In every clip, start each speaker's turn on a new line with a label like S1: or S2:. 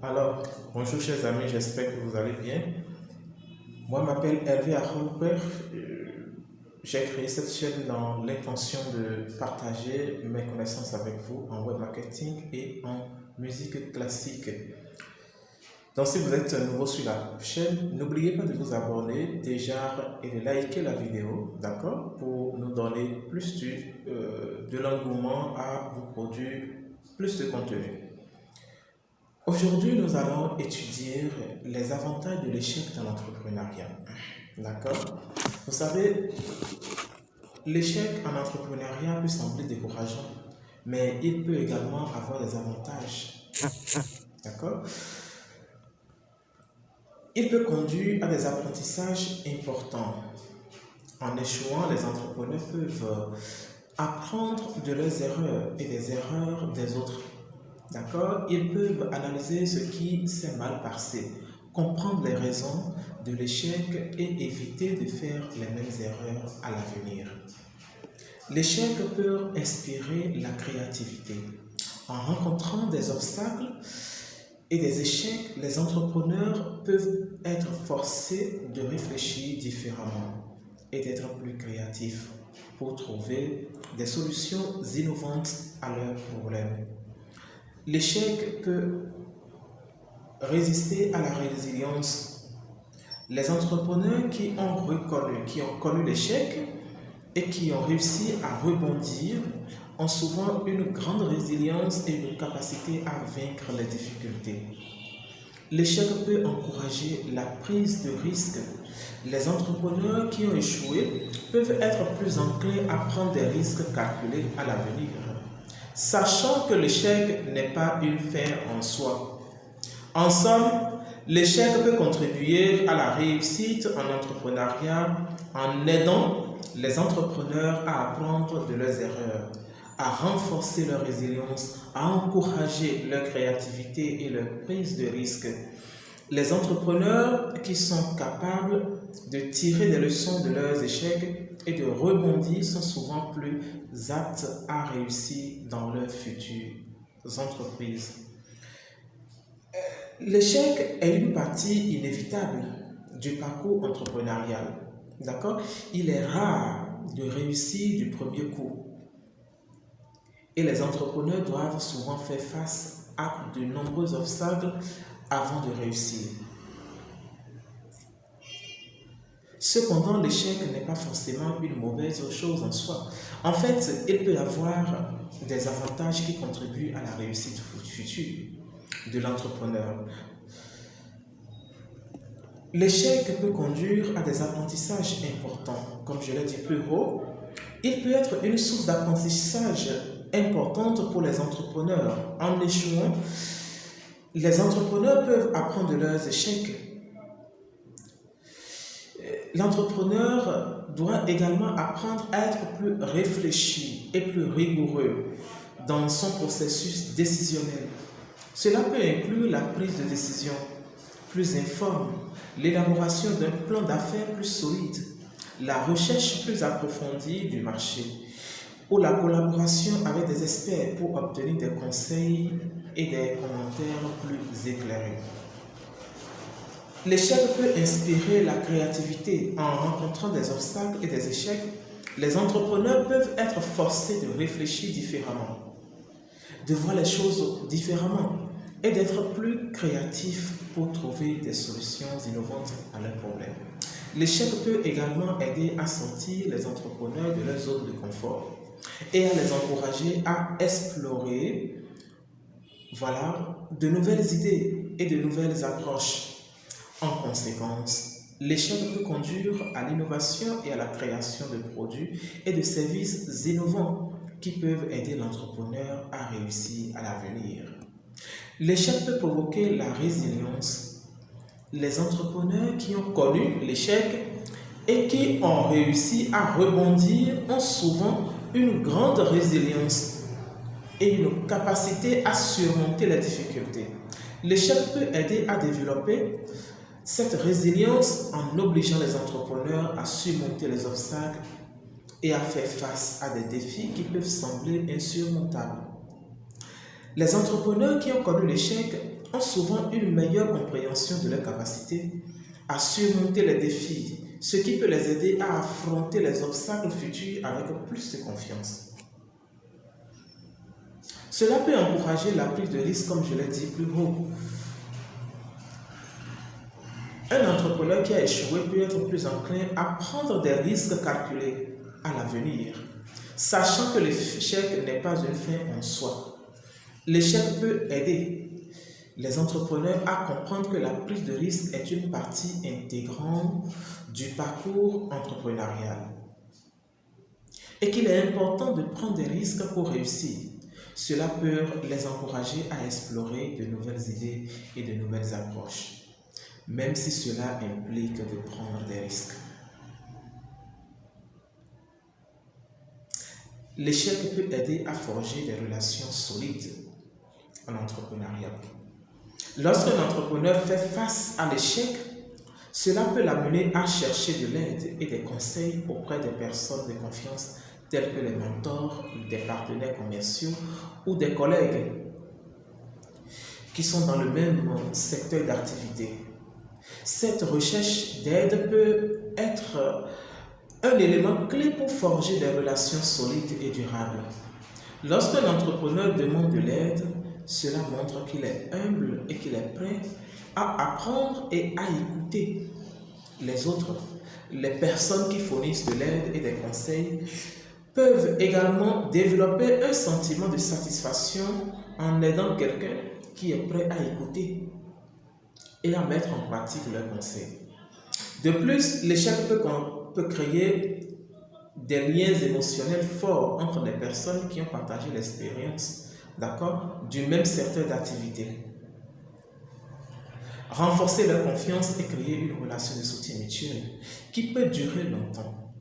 S1: Alors, bonjour chers amis, j'espère que vous allez bien. Moi, je m'appelle Hervé Aholper. J'ai créé cette chaîne dans l'intention de partager mes connaissances avec vous en web marketing et en musique classique. Donc, si vous êtes nouveau sur la chaîne, n'oubliez pas de vous abonner déjà et de liker la vidéo, d'accord, pour nous donner plus de l'engouement à vous produire plus de contenu. Aujourd'hui, nous allons étudier les avantages de l'échec dans l'entrepreneuriat. D'accord? Vous savez, l'échec en entrepreneuriat peut sembler décourageant, mais il peut également avoir des avantages. D'accord? Il peut conduire à des apprentissages importants. En échouant, les entrepreneurs peuvent apprendre de leurs erreurs et des erreurs des autres. D'accord? Ils peuvent analyser ce qui s'est mal passé, comprendre les raisons de l'échec et éviter de faire les mêmes erreurs à l'avenir. L'échec peut inspirer la créativité. En rencontrant des obstacles et des échecs, les entrepreneurs peuvent être forcés de réfléchir différemment et d'être plus créatifs pour trouver des solutions innovantes à leurs problèmes. L'échec peut résister à la résilience. Les entrepreneurs qui ont connu l'échec et qui ont réussi à rebondir ont souvent une grande résilience et une capacité à vaincre les difficultés. L'échec peut encourager la prise de risques. Les entrepreneurs qui ont échoué peuvent être plus enclins à prendre des risques calculés à l'avenir, sachant que l'échec n'est pas une fin en soi. En somme, l'échec peut contribuer à la réussite en entrepreneuriat en aidant les entrepreneurs à apprendre de leurs erreurs, à renforcer leur résilience, à encourager leur créativité et leur prise de risque. Les entrepreneurs qui sont capables de tirer des leçons de leurs échecs et de rebondir sont souvent plus aptes à réussir dans leurs futures entreprises. L'échec est une partie inévitable du parcours entrepreneurial. D'accord? Il est rare de réussir du premier coup. Et les entrepreneurs doivent souvent faire face à de nombreux obstacles avant de réussir. Cependant, l'échec n'est pas forcément une mauvaise chose en soi. En fait, il peut y avoir des avantages qui contribuent à la réussite future de l'entrepreneur. L'échec peut conduire à des apprentissages importants. Comme je l'ai dit plus haut, il peut être une source d'apprentissage importante pour les entrepreneurs. En échouant, les entrepreneurs peuvent apprendre de leurs échecs. L'entrepreneur doit également apprendre à être plus réfléchi et plus rigoureux dans son processus décisionnel. Cela peut inclure la prise de décision plus informe, l'élaboration d'un plan d'affaires plus solide, la recherche plus approfondie du marché ou la collaboration avec des experts pour obtenir des conseils et des commentaires plus éclairés. L'échec peut inspirer la créativité. En rencontrant des obstacles et des échecs, les entrepreneurs peuvent être forcés de réfléchir différemment, de voir les choses différemment et d'être plus créatifs pour trouver des solutions innovantes à leurs problèmes. L'échec peut également aider à sortir les entrepreneurs de leur zone de confort et à les encourager à explorer de nouvelles idées et de nouvelles approches. En conséquence, l'échec peut conduire à l'innovation et à la création de produits et de services innovants qui peuvent aider l'entrepreneur à réussir à l'avenir. L'échec peut provoquer la résilience. Les entrepreneurs qui ont connu l'échec et qui ont réussi à rebondir ont souvent une grande résilience et une capacité à surmonter les difficultés. L'échec peut aider à développer cette résilience en obligeant les entrepreneurs à surmonter les obstacles et à faire face à des défis qui peuvent sembler insurmontables. Les entrepreneurs qui ont connu l'échec ont souvent une meilleure compréhension de leur capacité à surmonter les défis, ce qui peut les aider à affronter les obstacles futurs avec plus de confiance. Cela peut encourager la prise de risque, comme je l'ai dit plus haut. Un entrepreneur qui a échoué peut être plus enclin à prendre des risques calculés à l'avenir, sachant que l'échec n'est pas une fin en soi. L'échec peut aider les entrepreneurs à comprendre que la prise de risque est une partie intégrante du parcours entrepreneurial et qu'il est important de prendre des risques pour réussir. Cela peut les encourager à explorer de nouvelles idées et de nouvelles approches, même si cela implique de prendre des risques. L'échec peut aider à forger des relations solides en entrepreneuriat. Lorsqu'un entrepreneur fait face à l'échec, cela peut l'amener à chercher de l'aide et des conseils auprès des personnes de confiance telles que les mentors, des partenaires commerciaux ou des collègues qui sont dans le même secteur d'activité. Cette recherche d'aide peut être un élément clé pour forger des relations solides et durables. Lorsqu'un entrepreneur demande de l'aide, cela montre qu'il est humble et qu'il est prêt à apprendre et à écouter les autres. Les personnes qui fournissent de l'aide et des conseils peuvent également développer un sentiment de satisfaction en aidant quelqu'un qui est prêt à écouter et à mettre en pratique leurs conseils. De plus, l'échec peut créer des liens émotionnels forts entre les personnes qui ont partagé l'expérience, du même secteur d'activité. Renforcer leur confiance et créer une relation de soutien mutuel qui peut durer longtemps.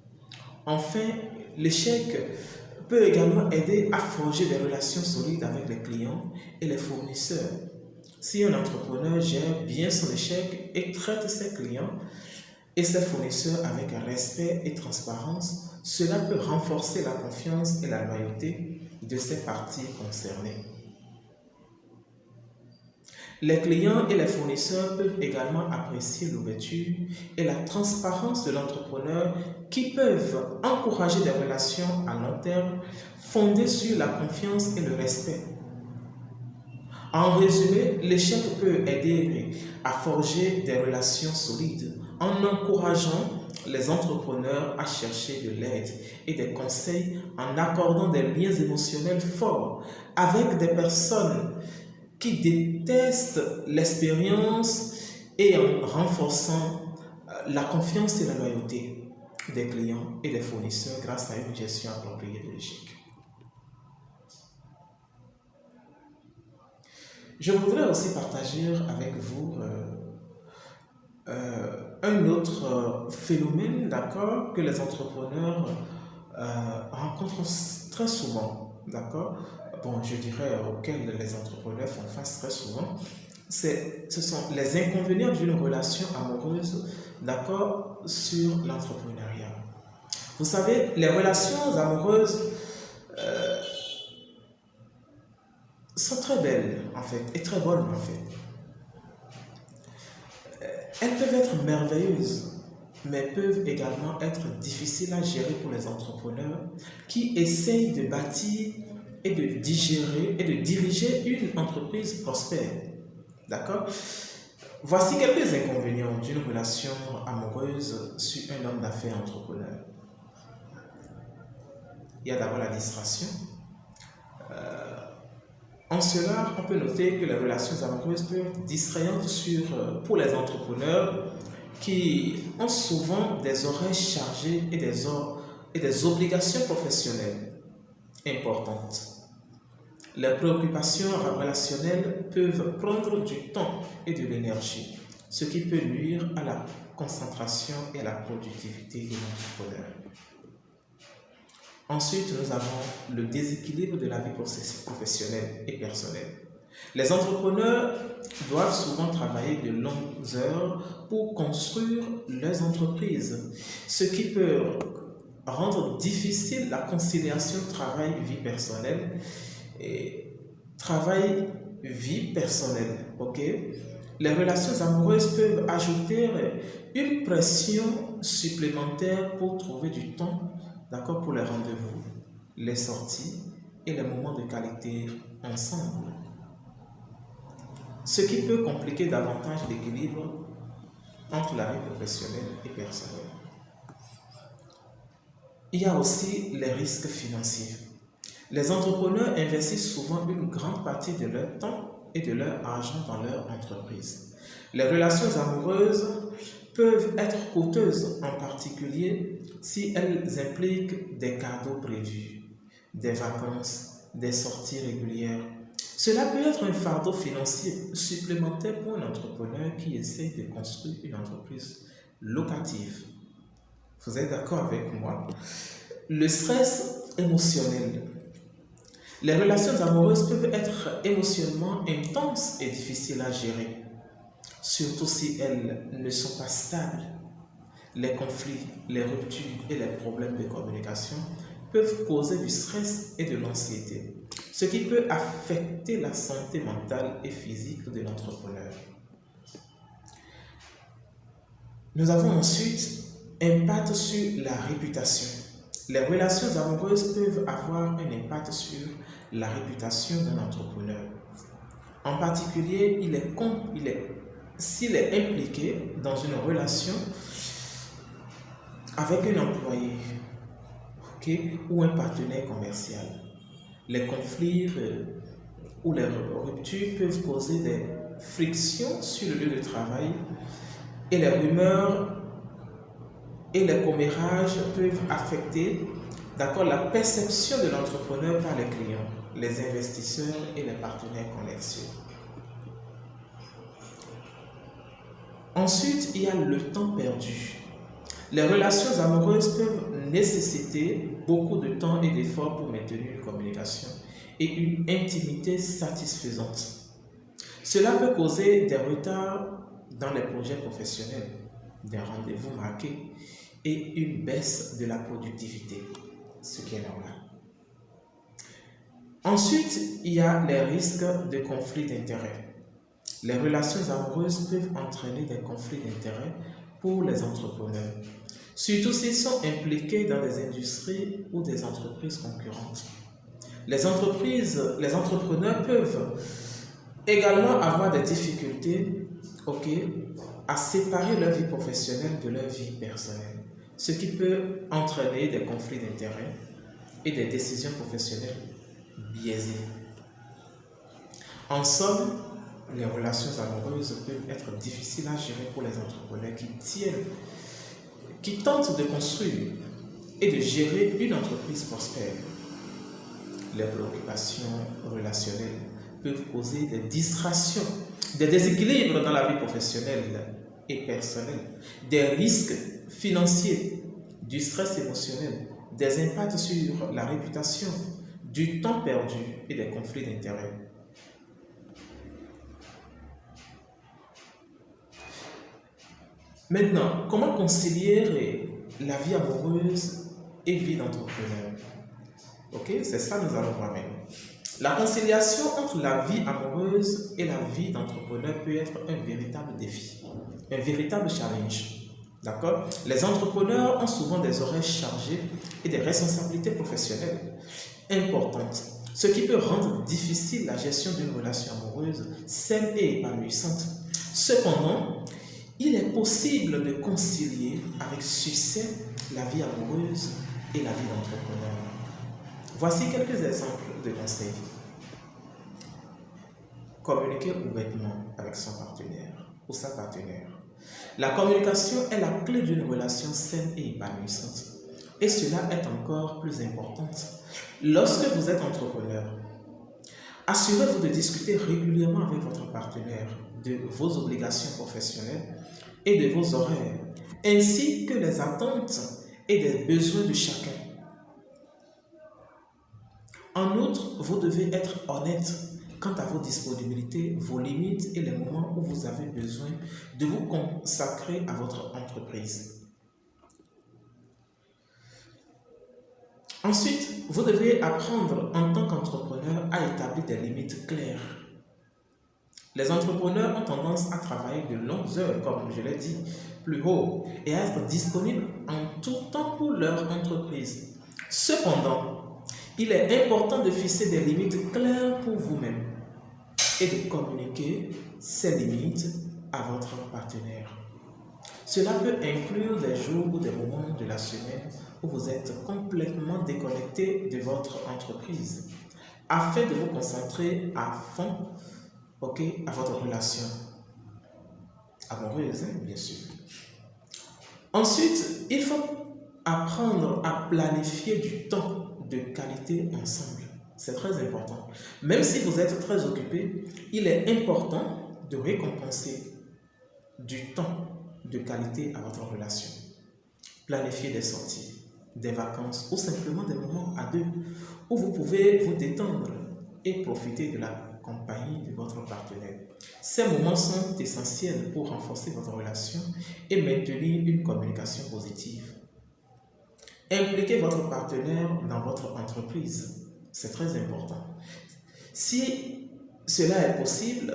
S1: Enfin, l'échec peut également aider à forger des relations solides avec les clients et les fournisseurs. Si un entrepreneur gère bien son échec et traite ses clients et ses fournisseurs avec respect et transparence, cela peut renforcer la confiance et la loyauté de ces parties concernées. Les clients et les fournisseurs peuvent également apprécier l'ouverture et la transparence de l'entrepreneur qui peuvent encourager des relations à long terme fondées sur la confiance et le respect. En résumé, l'échec peut aider à forger des relations solides en encourageant les entrepreneurs à chercher de l'aide et des conseils, en accordant des liens émotionnels forts avec des personnes qui détestent l'expérience et en renforçant la confiance et la loyauté des clients et des fournisseurs grâce à une gestion appropriée de l'échec. Je voudrais aussi partager avec vous un autre phénomène, que les entrepreneurs rencontrent très souvent, je dirais auquel les entrepreneurs font face très souvent, ce sont les inconvénients d'une relation amoureuse, sur l'entrepreneuriat. Vous savez, les relations amoureuses sont très belles, en fait, et très bonnes, en fait. Elles peuvent être merveilleuses, mais peuvent également être difficiles à gérer pour les entrepreneurs qui essayent de bâtir et de diriger une entreprise prospère. Voici quelques inconvénients d'une relation amoureuse sur un homme d'affaires entrepreneur. Il y a d'abord la distraction. En cela, on peut noter que les relations amoureuses peuvent être distrayantes pour les entrepreneurs qui ont souvent des horaires chargés et des obligations professionnelles importantes. Les préoccupations relationnelles peuvent prendre du temps et de l'énergie, ce qui peut nuire à la concentration et à la productivité de l'entrepreneur. Ensuite, nous avons le déséquilibre de la vie professionnelle et personnelle. Les entrepreneurs doivent souvent travailler de longues heures pour construire leurs entreprises, ce qui peut rendre difficile la conciliation travail-vie personnelle. Et Travail, vie personnelle, ok? Les relations amoureuses peuvent ajouter une pression supplémentaire pour trouver du temps, d'accord, pour les rendez-vous, les sorties et les moments de qualité ensemble. Ce qui peut compliquer davantage l'équilibre entre la vie professionnelle et personnelle. Il y a aussi les risques financiers. Les entrepreneurs investissent souvent une grande partie de leur temps et de leur argent dans leur entreprise. Les relations amoureuses peuvent être coûteuses, en particulier si elles impliquent des cadeaux prévus, des vacances, des sorties régulières. Cela peut être un fardeau financier supplémentaire pour un entrepreneur qui essaie de construire une entreprise locative. Vous êtes d'accord avec moi? Le stress émotionnel. Les relations amoureuses peuvent être émotionnellement intenses et difficiles à gérer, surtout si elles ne sont pas stables. Les conflits, les ruptures et les problèmes de communication peuvent causer du stress et de l'anxiété, ce qui peut affecter la santé mentale et physique de l'entrepreneur. Nous avons ensuite impact sur la réputation. Les relations amoureuses peuvent avoir un impact sur la réputation d'un entrepreneur. En particulier, s'il est impliqué dans une relation avec un employé, okay, ou un partenaire commercial. Les conflits ou les ruptures peuvent causer des frictions sur le lieu de travail et les rumeurs et les commérages peuvent affecter, d'accord, la perception de l'entrepreneur par les clients, les investisseurs et les partenaires commerciaux. Ensuite, il y a le temps perdu. Les relations amoureuses peuvent nécessiter beaucoup de temps et d'efforts pour maintenir une communication et une intimité satisfaisante. Cela peut causer des retards dans les projets professionnels, des rendez-vous manqués et une baisse de la productivité, ce qui est normal. Ensuite, il y a les risques de conflits d'intérêts. Les relations amoureuses peuvent entraîner des conflits d'intérêts pour les entrepreneurs, surtout s'ils sont impliqués dans des industries ou des entreprises concurrentes. Les entrepreneurs peuvent également avoir des difficultés, à séparer leur vie professionnelle de leur vie personnelle, ce qui peut entraîner des conflits d'intérêts et des décisions professionnelles biaisées. En somme, les relations amoureuses peuvent être difficiles à gérer pour les entrepreneurs qui tentent de construire et de gérer une entreprise prospère. Les préoccupations relationnelles peuvent causer des distractions, des déséquilibres dans la vie professionnelle et personnelle, des risques financiers, du stress émotionnel, des impacts sur la réputation, du temps perdu et des conflits d'intérêts. Maintenant, comment concilier la vie amoureuse et vie d'entrepreneur? C'est ça que nous allons voir maintenant. La conciliation entre la vie amoureuse et la vie d'entrepreneur peut être un véritable défi, un véritable challenge. D'accord? Les entrepreneurs ont souvent des horaires chargés et des responsabilités professionnelles importantes, ce qui peut rendre difficile la gestion d'une relation amoureuse saine et épanouissante. Cependant, il est possible de concilier avec succès la vie amoureuse et la vie d'entrepreneur. Voici quelques exemples de conseils. Communiquer ouvertement avec son partenaire ou sa partenaire. La communication est la clé d'une relation saine et épanouissante. Et cela est encore plus important lorsque vous êtes entrepreneur. Assurez-vous de discuter régulièrement avec votre partenaire de vos obligations professionnelles et de vos horaires, ainsi que les attentes et les besoins de chacun. En outre, vous devez être honnête quant à vos disponibilités, vos limites et les moments où vous avez besoin de vous consacrer à votre entreprise. Ensuite, vous devez apprendre en tant qu'entrepreneur à établir des limites claires. Les entrepreneurs ont tendance à travailler de longues heures, comme je l'ai dit plus haut, et à être disponibles en tout temps pour leur entreprise. Cependant, il est important de fixer des limites claires pour vous-même et de communiquer ces limites à votre partenaire. Cela peut inclure des jours ou des moments de la semaine où vous êtes complètement déconnecté de votre entreprise afin de vous concentrer à fond à votre relation amoureuse, bien sûr. Ensuite, il faut apprendre à planifier du temps de qualité ensemble. C'est très important. Même si vous êtes très occupé, il est important de récompenser du temps de qualité à votre relation. Planifiez des sorties, des vacances ou simplement des moments à deux où vous pouvez vous détendre et profiter de la compagnie de votre partenaire. Ces moments sont essentiels pour renforcer votre relation et maintenir une communication positive. Impliquez votre partenaire dans votre entreprise. C'est très important. Si cela est possible,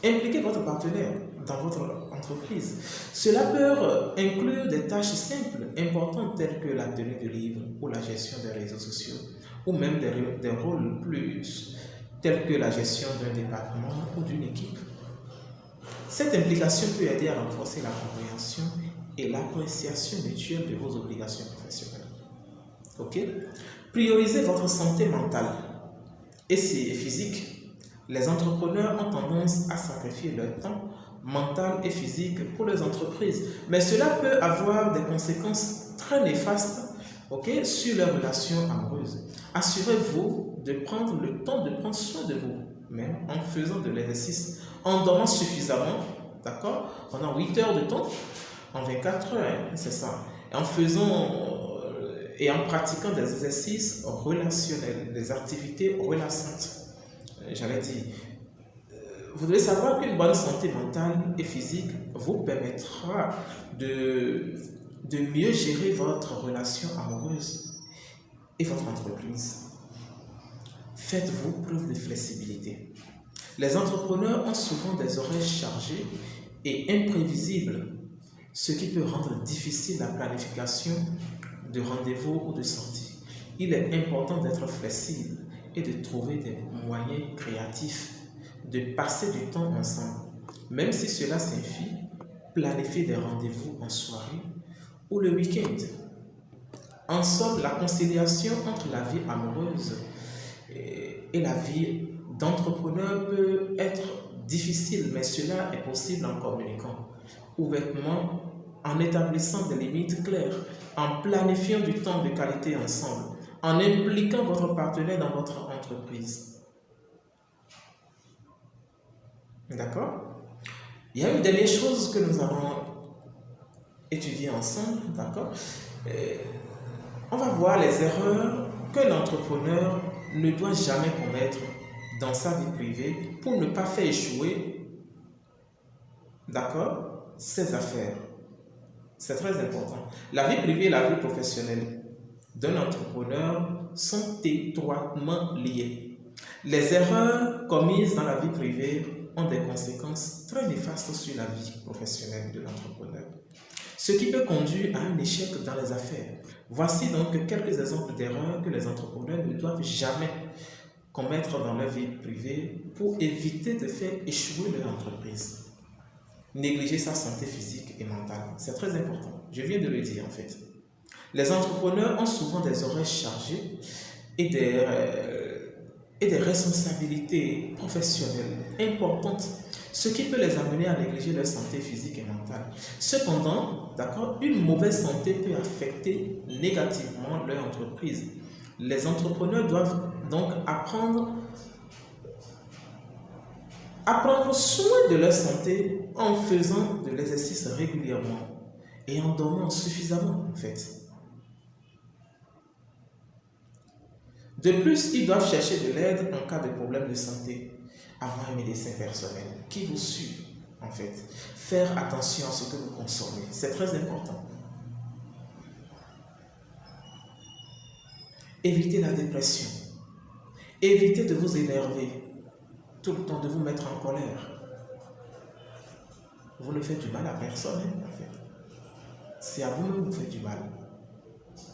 S1: impliquez votre partenaire dans votre entreprise. Cela peut inclure des tâches simples, importantes telles que la tenue de livres ou la gestion des réseaux sociaux, ou même des rôles plus tels que la gestion d'un département ou d'une équipe. Cette implication peut aider à renforcer la compréhension et l'appréciation mutuelle de vos obligations professionnelles. Ok? Priorisez votre santé mentale et physique. Les entrepreneurs ont tendance à sacrifier leur temps mental et physique pour les entreprises, mais cela peut avoir des conséquences très néfastes sur leurs relations amoureuses. Assurez-vous de prendre le temps de prendre soin de vous-même en faisant de l'exercice, en dormant suffisamment, d'accord, pendant 8 heures de temps, en 24 heures, c'est ça, et en faisant et en pratiquant des exercices relationnels, des activités relaxantes. J'avais dit, vous devez savoir qu'une bonne santé mentale et physique vous permettra de mieux gérer votre relation amoureuse et votre entreprise. Faites-vous preuve de flexibilité. Les entrepreneurs ont souvent des horaires chargés et imprévisibles, ce qui peut rendre difficile la planification de rendez-vous ou de sortie. Il est important d'être flexible et de trouver des moyens créatifs de passer du temps ensemble. Même si cela signifie planifier des rendez-vous en soirée ou le week-end. En somme, la conciliation entre la vie amoureuse et la vie d'entrepreneur peut être difficile, mais cela est possible en communiquant ouvertement, en établissant des limites claires, en planifiant du temps de qualité ensemble, en impliquant votre partenaire dans votre entreprise. D'accord? Il y a une dernière chose que nous allons étudier ensemble, d'accord? On va voir les erreurs que l'entrepreneur ne doit jamais commettre dans sa vie privée pour ne pas faire échouer, d'accord, ses affaires. C'est très important. La vie privée et la vie professionnelle d'un entrepreneur sont étroitement liées. Les erreurs commises dans la vie privée ont des conséquences très néfastes sur la vie professionnelle de l'entrepreneur, ce qui peut conduire à un échec dans les affaires. Voici donc quelques exemples d'erreurs que les entrepreneurs ne doivent jamais commettre dans leur vie privée pour éviter de faire échouer leur entreprise. Négliger sa santé physique et mentale, c'est très important. Je viens de le dire en fait. Les entrepreneurs ont souvent des horaires chargés et des responsabilités professionnelles importantes, ce qui peut les amener à négliger leur santé physique et mentale. Cependant, d'accord, une mauvaise santé peut affecter négativement leur entreprise. Les entrepreneurs doivent donc apprendre soin de leur santé en faisant de l'exercice régulièrement et en dormant suffisamment en fait. De plus, ils doivent chercher de l'aide en cas de problème de santé, avoir un médecin personnel qui vous suit en fait. Faire attention à ce que vous consommez, c'est très important. Évitez la dépression. Évitez de vous énerver, tout le temps de vous mettre en colère. Vous ne faites du mal à personne, en fait. C'est à vous-même que vous faites du mal.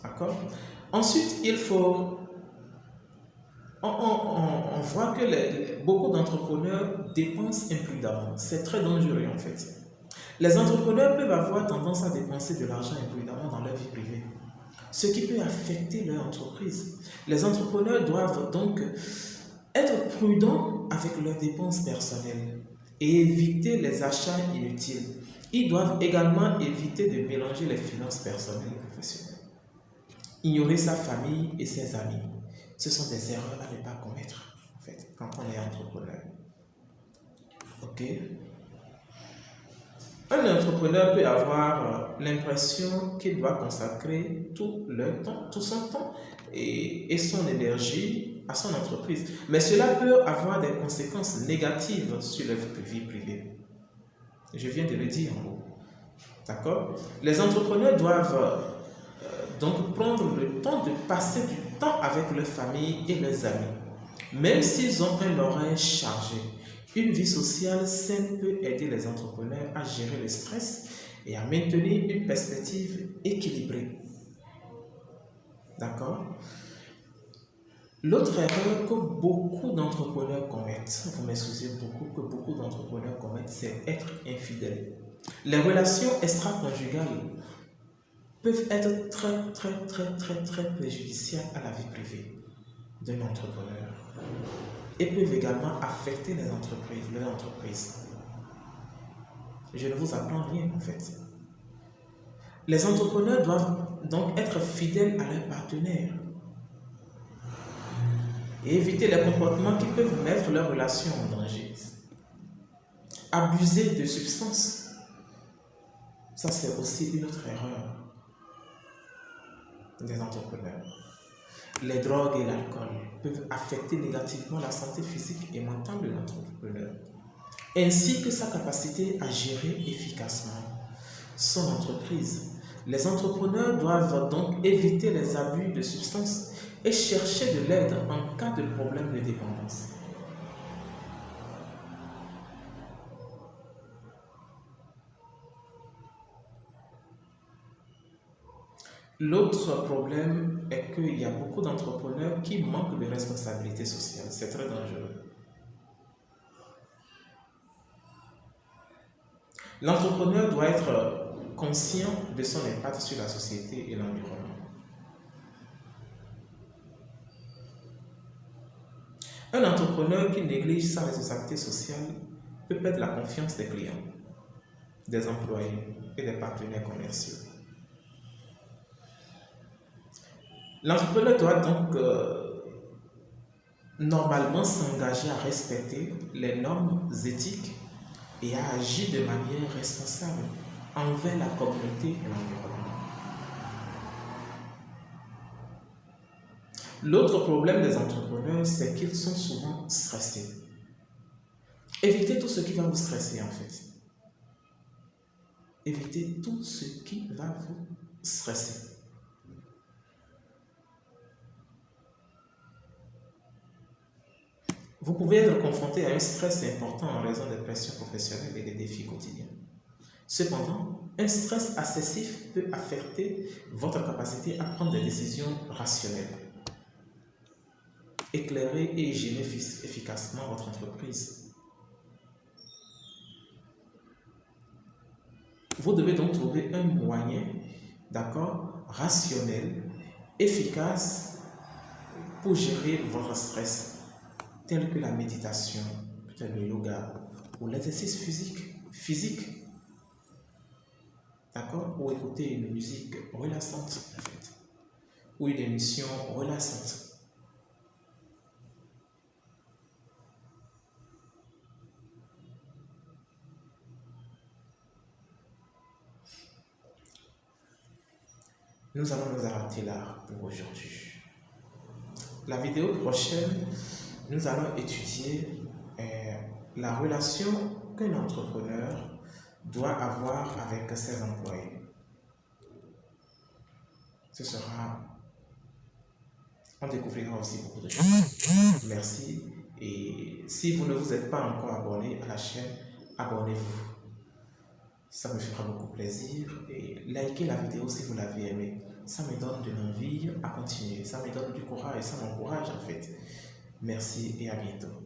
S1: D'accord? Ensuite, il faut... On voit que beaucoup d'entrepreneurs dépensent imprudemment. C'est très dangereux, en fait. Les entrepreneurs peuvent avoir tendance à dépenser de l'argent imprudemment dans leur vie privée, ce qui peut affecter leur entreprise. Les entrepreneurs doivent donc être prudents avec leurs dépenses personnelles et éviter les achats inutiles. Ils doivent également éviter de mélanger les finances personnelles et professionnelles. Ignorer sa famille et ses amis, ce sont des erreurs à ne pas commettre, en fait, quand on est entrepreneur. Ok? Un entrepreneur peut avoir l'impression qu'il doit consacrer tout son temps et son énergie à son entreprise. Mais cela peut avoir des conséquences négatives sur leur vie privée. Je viens de le dire en haut. D'accord? Les entrepreneurs doivent donc prendre le temps de passer du temps avec leur famille et leurs amis. Même s'ils ont un horaire chargé, une vie sociale saine peut aider les entrepreneurs à gérer le stress et à maintenir une perspective équilibrée. D'accord? L'autre erreur que beaucoup d'entrepreneurs commettent, vous m'excusez que beaucoup d'entrepreneurs commettent, c'est être infidèle. Les relations extra-conjugales peuvent être très préjudiciables à la vie privée d'un entrepreneur et peuvent également affecter leur entreprise. Je ne vous apprends rien en fait. Les entrepreneurs doivent donc être fidèles à leurs partenaires et éviter les comportements qui peuvent mettre leur relation en danger. Abuser de substances, ça c'est aussi une autre erreur des entrepreneurs. Les drogues et l'alcool peuvent affecter négativement la santé physique et mentale de l'entrepreneur, ainsi que sa capacité à gérer efficacement son entreprise. Les entrepreneurs doivent donc éviter les abus de substances et chercher de l'aide en cas de problème de dépendance. L'autre problème est qu'il y a beaucoup d'entrepreneurs qui manquent de responsabilité sociale. C'est très dangereux. L'entrepreneur doit être conscient de son impact sur la société et l'environnement. Un entrepreneur qui néglige sa responsabilité sociale peut perdre la confiance des clients, des employés et des partenaires commerciaux. L'entrepreneur doit donc normalement s'engager à respecter les normes éthiques et à agir de manière responsable envers la communauté et l'environnement. L'autre problème des entrepreneurs, c'est qu'ils sont souvent stressés. Évitez tout ce qui va vous stresser en fait. Évitez tout ce qui va vous stresser. Vous pouvez être confronté à un stress important en raison des pressions professionnelles et des défis quotidiens. Cependant, un stress excessif peut affecter votre capacité à prendre des décisions rationnelles, éclairer et gérer efficacement votre entreprise. Vous devez donc trouver un moyen, d'accord, rationnel, efficace pour gérer votre stress, tel que la méditation, peut-être le yoga ou l'exercice physique, d'accord, ou écouter une musique relaxante, en fait, ou une émission relaxante. Nous allons nous arrêter là pour aujourd'hui. La vidéo prochaine, nous allons étudier la relation qu'un entrepreneur doit avoir avec ses employés. Ce sera On découvrira aussi beaucoup de choses. Merci. Et si vous ne vous êtes pas encore abonné à la chaîne, abonnez-vous. Ça me fera beaucoup plaisir. Et likez la vidéo si vous l'avez aimée. Ça me donne de l'envie à continuer. Ça me donne du courage. Ça m'encourage en fait. Merci et à bientôt.